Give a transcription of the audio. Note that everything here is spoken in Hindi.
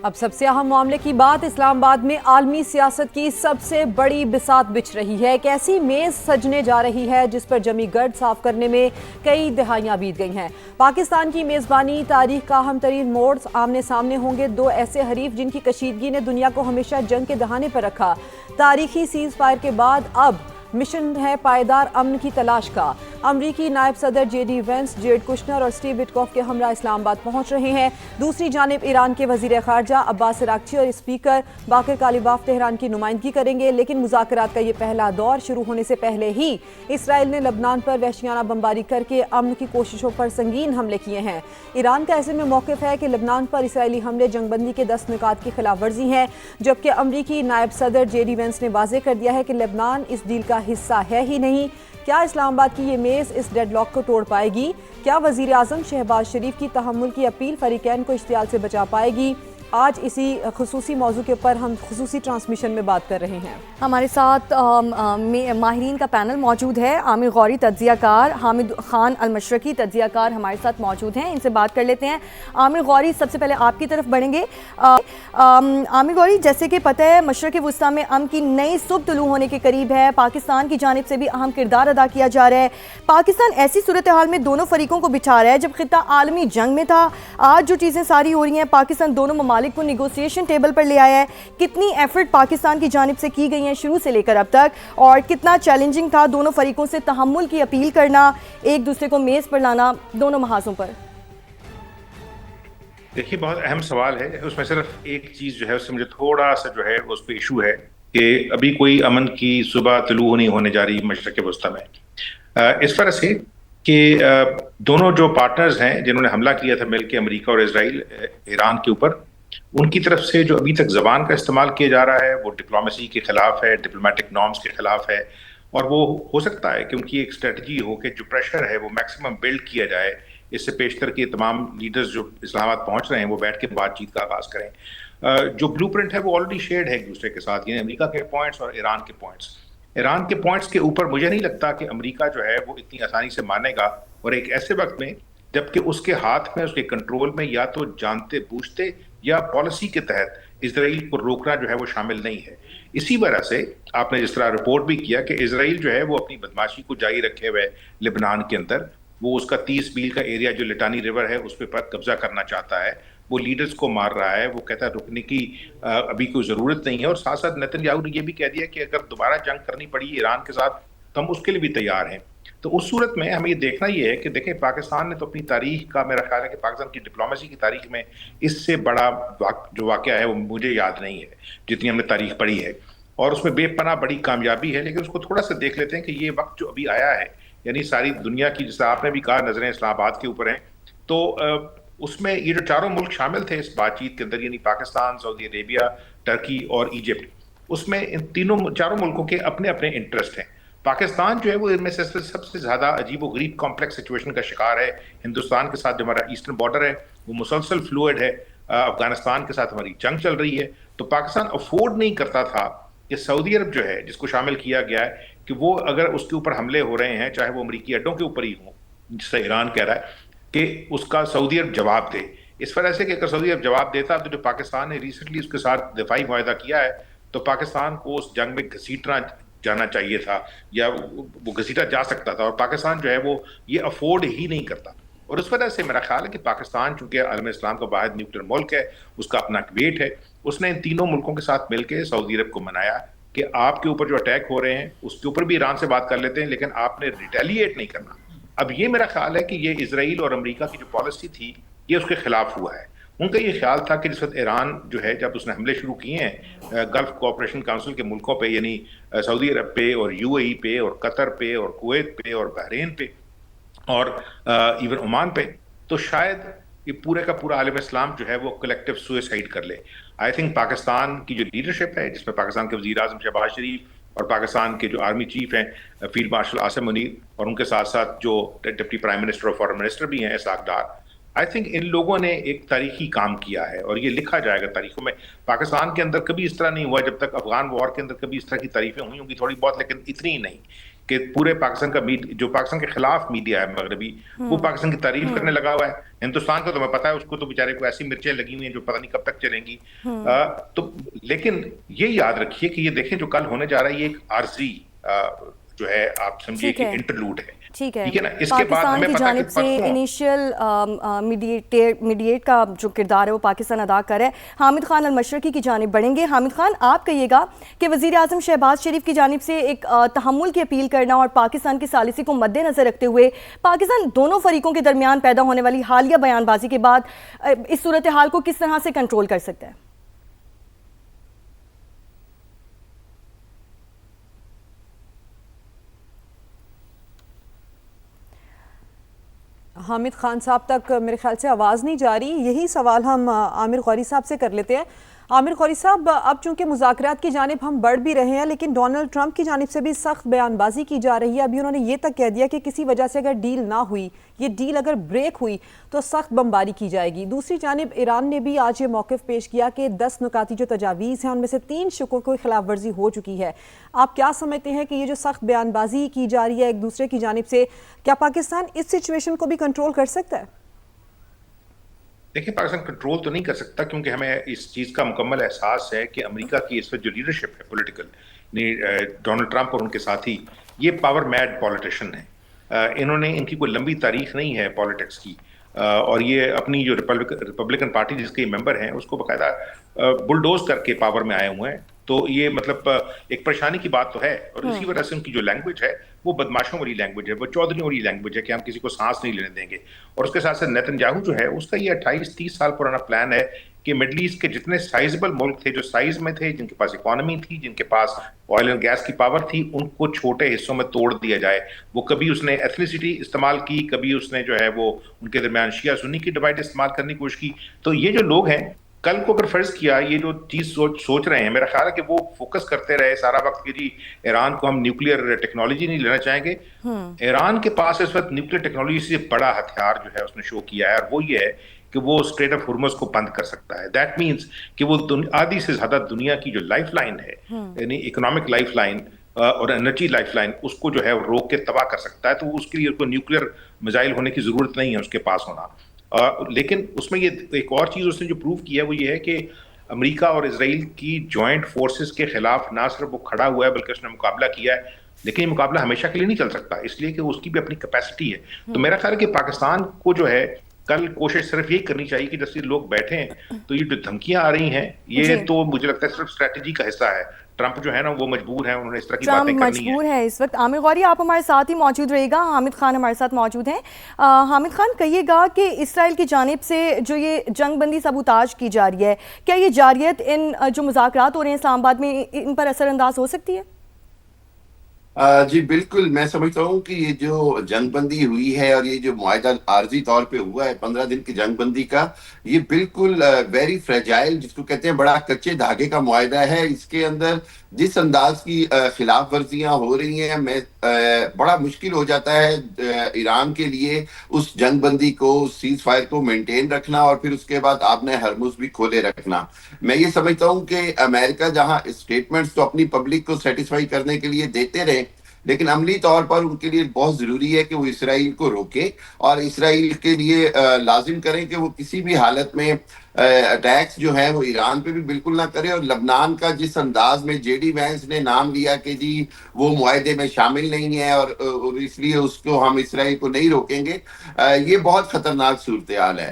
अब सबसे अहम मामले की बात, इस्लामाबाद में आलमी सियासत की सबसे बड़ी बिसात बिछ रही है। एक ऐसी मेज सजने जा रही है जिस पर जमी गर्द साफ करने में कई दहाइयां बीत गई हैं। पाकिस्तान की मेजबानी तारीख का अहम तरीन मोड़, आमने सामने होंगे दो ऐसे हरीफ जिनकी कशीदगी ने दुनिया को हमेशा जंग के दहाने पर रखा। तारीखी सीज फायर के बाद अब मिशन है पायदार अमन की तलाश का। अमरीकी नायब सदर जेडी वेंस, जेड कुशनर और स्टीव विटकॉफ के हमरा इस्लामाबाद पहुंच रहे हैं। दूसरी जानिब ईरान के वजीर खारजा अब्बास अरागची और स्पीकर बाकर कालिबाफ तेहरान की नुमाइंदगी करेंगे। लेकिन मुज़ाकरात का ये पहला दौर शुरू होने से पहले ही इसराइल ने लबनान पर वहशियाना बमबारी करके अमन की कोशिशों पर संगीन हमले किए हैं। ईरान का ऐसे में मौक़िफ़ है कि लबनान पर इसराइली हमले जंगबंदी के 10 निकात की खिलाफ वर्जी हैं, जबकि अमरीकी नायब सदर जेडी वेंस ने वाज़ेह कर दिया है कि लबनान इस डील का हिस्सा है ही नहीं। क्या इस्लामाबाद की ये मेज़ इस डेडलॉक को तोड़ पाएगी? क्या वज़ीर आज़म शहबाज शरीफ की तहम्मुल की अपील फरीकैन को इश्तियाल से बचा पाएगी? आज इसी खुसूसी मौजू के ऊपर हम खुसूसी ट्रांसमिशन में बात कर रहे हैं। हमारे साथ माहिरीन का पैनल मौजूद है। आमिर गौरी तज्ज़ियाकार, हामिद खान अल-मशरकी तज्ज़ियाकार हमारे साथ मौजूद हैं। इनसे बात कर लेते हैं। आमिर गौरी, सबसे पहले आपकी तरफ बढ़ेंगे। आमिर गौरी, जैसे कि पता है मशरक़ वुस्ता में अमन की नई सुबह तुलू होने के करीब है। पाकिस्तान की जानिब से भी अहम किरदार अदा किया जा रहा है। पाकिस्तान ऐसी सूरत हाल में दोनों फरीकों को बिछा रहा है जब खित्ता आलमी जंग में था। आज जो चीज़ें सारी हो रही हैं, पाकिस्तान दोनों ममालिक को निगोसिएशन टेबल पर ले आया है। कितनी एफर्ट पाकिस्तान की जानिब से की गई हैं शुरू से लेकर अब तक, और कितना चैलेंजिंग था दोनों फरीकों से तहम्मुल की अपील करना, एक दूसरे को मेज़ पर लाना दोनों महाजों पर? देखिए, बहुत अहम सवाल है। उसमें सिर्फ एक चीज़ जो है उससे मुझे थोड़ा सा जो है उस पर इशू है कि अभी कोई अमन की सुबह तुलू नहीं होने जा रही मशरक़ वस्ता में, इस वजह से कि दोनों जो पार्टनर्स हैं जिन्होंने हमला किया था मिलकर, अमेरिका और इजराइल ईरान के ऊपर, उनकी तरफ से जो अभी तक ज़बान का इस्तेमाल किया जा रहा है वो डिप्लोमेसी के खिलाफ है, डिप्लोमेटिक नॉर्म्स के खिलाफ है। और वो हो सकता है कि उनकी एक स्ट्रेटजी हो कि जो प्रेशर है वो मैक्सिमम बिल्ड किया जाए, इससे पेशतर के तमाम लीडर्स जो इस्लामाबाद पहुंच रहे हैं वो बैठ के बातचीत का आगाज़ करें। जो ब्लूप्रिंट है वो ऑलरेडी शेयर्ड है एक दूसरे के साथ, यानी अमेरिका के पॉइंट्स और ईरान के पॉइंट्स। ईरान के पॉइंट्स के ऊपर मुझे नहीं लगता कि अमेरिका जो है वो इतनी आसानी से मानेगा, और एक ऐसे वक्त में जबकि उसके हाथ में, उसके कंट्रोल में या तो जानते बूझते या पॉलिसी के तहत इजराइल को रोकना जो है वो शामिल नहीं है। इसी वजह से आपने जिस तरह रिपोर्ट भी किया कि इजराइल जो है वो अपनी बदमाशी को जारी रखे हुए लेबनान के अंदर, वो उसका 30 मील का एरिया जो लिटानी रिवर है उस पर कब्जा करना चाहता है, वो लीडर्स को मार रहा है, वो कहता है रुकने की अभी कोई ज़रूरत नहीं है। और साथ साथ नेतन्याहू ने यह भी कह दिया कि अगर दोबारा जंग करनी पड़ी ईरान के साथ तो हम उसके लिए भी तैयार हैं। तो उस सूरत में हमें ये देखना ये है कि देखें, पाकिस्तान ने तो अपनी तारीख का, मेरा ख्याल है कि पाकिस्तान की डिप्लोमेसी की तारीख में इससे बड़ा जो वाक़या है वो मुझे याद नहीं है जितनी हमने तारीख पढ़ी है, और उसमें बेपनाह बड़ी कामयाबी है। लेकिन उसको थोड़ा सा देख लेते हैं कि ये वक्त जो अभी आया है, यानी सारी दुनिया की, जैसे आपने भी कहा, नजरें इस्लामाबाद के ऊपर हैं, तो उसमें ये जो चारों मुल्क शामिल थे इस बातचीत के अंदर, यानी पाकिस्तान, सऊदी अरेबिया, टर्की और इजिप्ट, उसमें इन चारों मुल्कों के अपने अपने इंटरेस्ट हैं। पाकिस्तान जो है वो इनमें से सबसे ज़्यादा अजीबोगरीब कॉम्प्लेक्स सिचुएशन का शिकार है। हिंदुस्तान के साथ जो हमारा ईस्टर्न बॉर्डर है वो मुसलसल फ्लूइड है, अफगानिस्तान के साथ हमारी जंग चल रही है। तो पाकिस्तान अफोर्ड नहीं करता था कि सऊदी अरब जो है, जिसको शामिल किया गया है, कि वो अगर उसके ऊपर हमले हो रहे हैं, चाहे वो अमरीकी अड्डों के ऊपर ही हो, जिससे ईरान कह रहा है, कि उसका सऊदी अरब जवाब दे। इस वजह से कि अगर सऊदी अरब जवाब देता तो जो पाकिस्तान ने रिसेंटली उसके साथ दिफाई मुआहदा किया है, तो पाकिस्तान को उस जंग में घसीटना जाना चाहिए था, या वो घसीटा जा सकता था, और पाकिस्तान जो है वो ये अफोर्ड ही नहीं करता। और उस वजह से मेरा ख्याल है कि पाकिस्तान चूंकि आलम इस्लाम का वाहिद न्यूक्लियर मुल्क है, उसका अपना वेट है, उसने इन तीनों मुल्कों के साथ मिलकर सऊदी अरब को मनाया कि आपके ऊपर जो अटैक हो रहे हैं उसके ऊपर भी ईरान से बात कर लेते हैं, लेकिन आपने रिटेलिएट नहीं करना। अब ये मेरा ख्याल है कि ये इजराइल और अमेरिका की जो पॉलिसी थी ये उसके खिलाफ हुआ है। उनका ये ख्याल था कि जिस वक्त ईरान जो है, जब उसने हमले शुरू किए हैं गल्फ कोऑपरेशन काउंसिल के मुल्कों पे, यानी सऊदी अरब पे और यूएई पे और कतर पे और कुवैत पे और बहरीन पे और इवन ओमान पे, तो शायद ये पूरे का पूरा आलम इस्लाम जो है वो कलेक्टिव सुसाइड कर ले। आई थिंक पाकिस्तान की जो लीडरशिप है, जिसमें पाकिस्तान के वज़ीर आज़म शहबाज शरीफ और पाकिस्तान के जो आर्मी चीफ हैं फील्ड मार्शल आसिम मुनीर, और उनके साथ साथ जो डिप्टी प्राइम मिनिस्टर और फॉरेन मिनिस्टर भी हैं Isaac Dar, I think in लोगों ने एक तारीखी काम किया है और ये लिखा जाएगा तारीखों में। पाकिस्तान के अंदर कभी इस तरह नहीं हुआ, जब तक अफगान वॉर के अंदर कभी इस तरह की तारीफें हुई होंगी थोड़ी बहुत, लेकिन इतनी नहीं कि पूरे पाकिस्तान का जो पाकिस्तान के खिलाफ मीडिया है मगरबी, वो पाकिस्तान की तारीफ करने लगा हुआ है। हिंदुस्तान का तुम्हें पता है, उसको तो बेचारे को ऐसी मिर्चें लगी हुई हैं जो पता नहीं कब तक चलेंगी। तो लेकिन ये याद रखिए कि ये देखें जो कल होने जा रहा है ये एक आर्जी जो है, आप समझिए कि इंटरलूड है। ठीक है ठीक है ना। इसके बाद पाकिस्तान हमें की पता जानिब कि से परसों इनिशियल मीडिएट का जो किरदार है वो पाकिस्तान अदा कर रहा है। हामिद खान अल-मशरकी की जानिब बढ़ेंगे। हामिद खान, आप कहिएगा कि वज़ीर आज़म शहबाज शरीफ की जानिब से एक तहम्मुल की अपील करना और पाकिस्तान की सालिसी को मद्देनज़र रखते हुए पाकिस्तान दोनों फरीकों के दरमियान पैदा होने वाली हालिया बयानबाजी के बाद इस सूरत हाल को किस तरह से कंट्रोल कर सकता है? हामिद खान साहब तक मेरे ख्याल से आवाज़ नहीं जा रही। यही सवाल हम आमिर गौरी साहब से कर लेते हैं। आमिर गौरी साहब, अब चूंकि मुज़ाकरात की जानिब हम बढ़ भी रहे हैं, लेकिन डोनाल्ड ट्रंप की जानिब से भी सख्त बयानबाजी की जा रही है। अभी उन्होंने ये तक कह दिया कि किसी वजह से अगर डील ना हुई, ये डील अगर ब्रेक हुई तो सख्त बमबारी की जाएगी। दूसरी जानिब ईरान ने भी आज ये मौक़िफ़ पेश किया कि 10 नुकाती जो तजावीज़ हैं उनमें से 3 शुकों को खिलाफ वर्जी हो चुकी है। आप क्या समझते हैं कि ये जो सख्त बयानबाजी की जा रही है एक दूसरे की जानिब से, क्या पाकिस्तान इस सिचुएशन को भी कंट्रोल कर सकता है? देखिए, पाकिस्तान कंट्रोल तो नहीं कर सकता, क्योंकि हमें इस चीज़ का मुकम्मल एहसास है कि अमेरिका की इस वक्त जो लीडरशिप है पॉलिटिकल, डोनाल्ड ट्रंप और उनके साथी, ये पावर मैड पॉलिटिशियन है। इन्होंने, इनकी कोई लंबी तारीख नहीं है पॉलिटिक्स की, और ये अपनी जो रिपब्लिकन पार्टी जिसके मेंबर हैं उसको बाकायदा बुलडोज करके पावर में आए हुए हैं। तो ये मतलब एक परेशानी की बात तो है, और इसी वजह से उनकी जो लैंग्वेज है वो बदमाशों वाली लैंग्वेज है, वो चौधरियों वाली लैंग्वेज है कि हम किसी को सांस नहीं लेने देंगे। और उसके साथ साथ नेतन्याहू जो है उसका ये 28-30 साल पुराना प्लान है कि मिडल ईस्ट के जितने साइजेबल मुल्क थे, जो साइज में थे, जिनके पास इकोनॉमी थी, जिनके पास ऑयल एंड गैस की पावर थी, उनको छोटे हिस्सों में तोड़ दिया जाए। वो कभी उसने एथनिसिटी इस्तेमाल की, कभी उसने जो है वो उनके दरमियान शिया सुन्नी की डिवाइड इस्तेमाल करने की कोशिश की। तो ये जो लोग हैं, कल को अगर फर्ज किया ये जो चीज सोच रहे हैं, मेरा ख्याल है कि वो फोकस करते रहे सारा वक्त कि जी ईरान को हम न्यूक्लियर टेक्नोलॉजी नहीं लेना चाहेंगे। ईरान के पास इस वक्त न्यूक्लियर टेक्नोलॉजी से बड़ा हथियार जो है उसने शो किया है, और वो ये है कि वो स्ट्रेट ऑफ हुर्मुज को बंद कर सकता है। दैट मीन्स कि वो आधी से ज्यादा दुनिया की जो लाइफ लाइन है, यानी इकोनॉमिक लाइफ लाइन और एनर्जी लाइफ लाइन, उसको जो है वो रोक के तबाह कर सकता है। तो उसके लिए उसको न्यूक्लियर मिसाइल होने की जरूरत नहीं है उसके पास होना। लेकिन उसमें ये एक और चीज उसने जो प्रूव की है वो ये है कि अमेरिका और इजराइल की जॉइंट फोर्सेस के खिलाफ ना सिर्फ वो खड़ा हुआ है बल्कि उसने मुकाबला किया है। लेकिन ये मुकाबला हमेशा के लिए नहीं चल सकता, इसलिए कि उसकी भी अपनी कैपेसिटी है। तो मेरा ख्याल है कि पाकिस्तान को जो है कल कोशिश सिर्फ यही करनी चाहिए कि जैसे लोग बैठे हैं, तो ये जो धमकियां आ रही हैं ये तो मुझे लगता है सिर्फ स्ट्रेटेजी का हिस्सा है। ट्रंप जो है ना वो मजबूर है, उन्होंने इस तरह की बातें करनी है। मजबूर है इस वक्त। आमिर गौरी, आप हमारे साथ ही मौजूद रहिएगा। हामिद खान हमारे साथ मौजूद हैं। हामिद खान, कहिएगा कि इसराइल की जानिब से जो ये जंगबंदी सबूताज की जा रही है, क्या ये जारियत इन जो मुज़ाकरात हो रहे हैं इस्लामाबाद में, इन पर असरअंदाज हो सकती है? जी बिल्कुल, मैं समझता हूँ कि ये जो जंगबंदी हुई है और ये जो मुआहदा आर्जी तौर पे हुआ है 15 दिन की जंगबंदी का, ये बिल्कुल वेरी फ्रेजाइल, जिसको कहते हैं बड़ा कच्चे धागे का मुआहदा है। इसके अंदर जिस अंदाज की खिलाफ वर्जियां हो रही हैं, बड़ा मुश्किल हो जाता है ईरान के लिए उस जंगबंदी को, उस सीज फायर को मेंटेन रखना और फिर उसके बाद आपने हरमुज भी खोले रखना। मैं ये समझता हूँ कि अमेरिका जहाँ स्टेटमेंट्स तो अपनी पब्लिक को सेटिस्फाई करने के लिए देते रहे, लेकिन अमली तौर पर उनके लिए बहुत जरूरी है कि वो इसराइल को रोके और इसराइल के लिए लाजिम करें कि वो किसी भी हालत में अटैक्स जो है वो ईरान पे भी बिल्कुल ना करे। और लबनान का जिस अंदाज में जेडी वैंस ने नाम लिया कि जी वो मुआहदे में शामिल नहीं है और इसलिए उसको हम इसराइल को नहीं रोकेंगे, ये बहुत खतरनाक सूरत हाल है।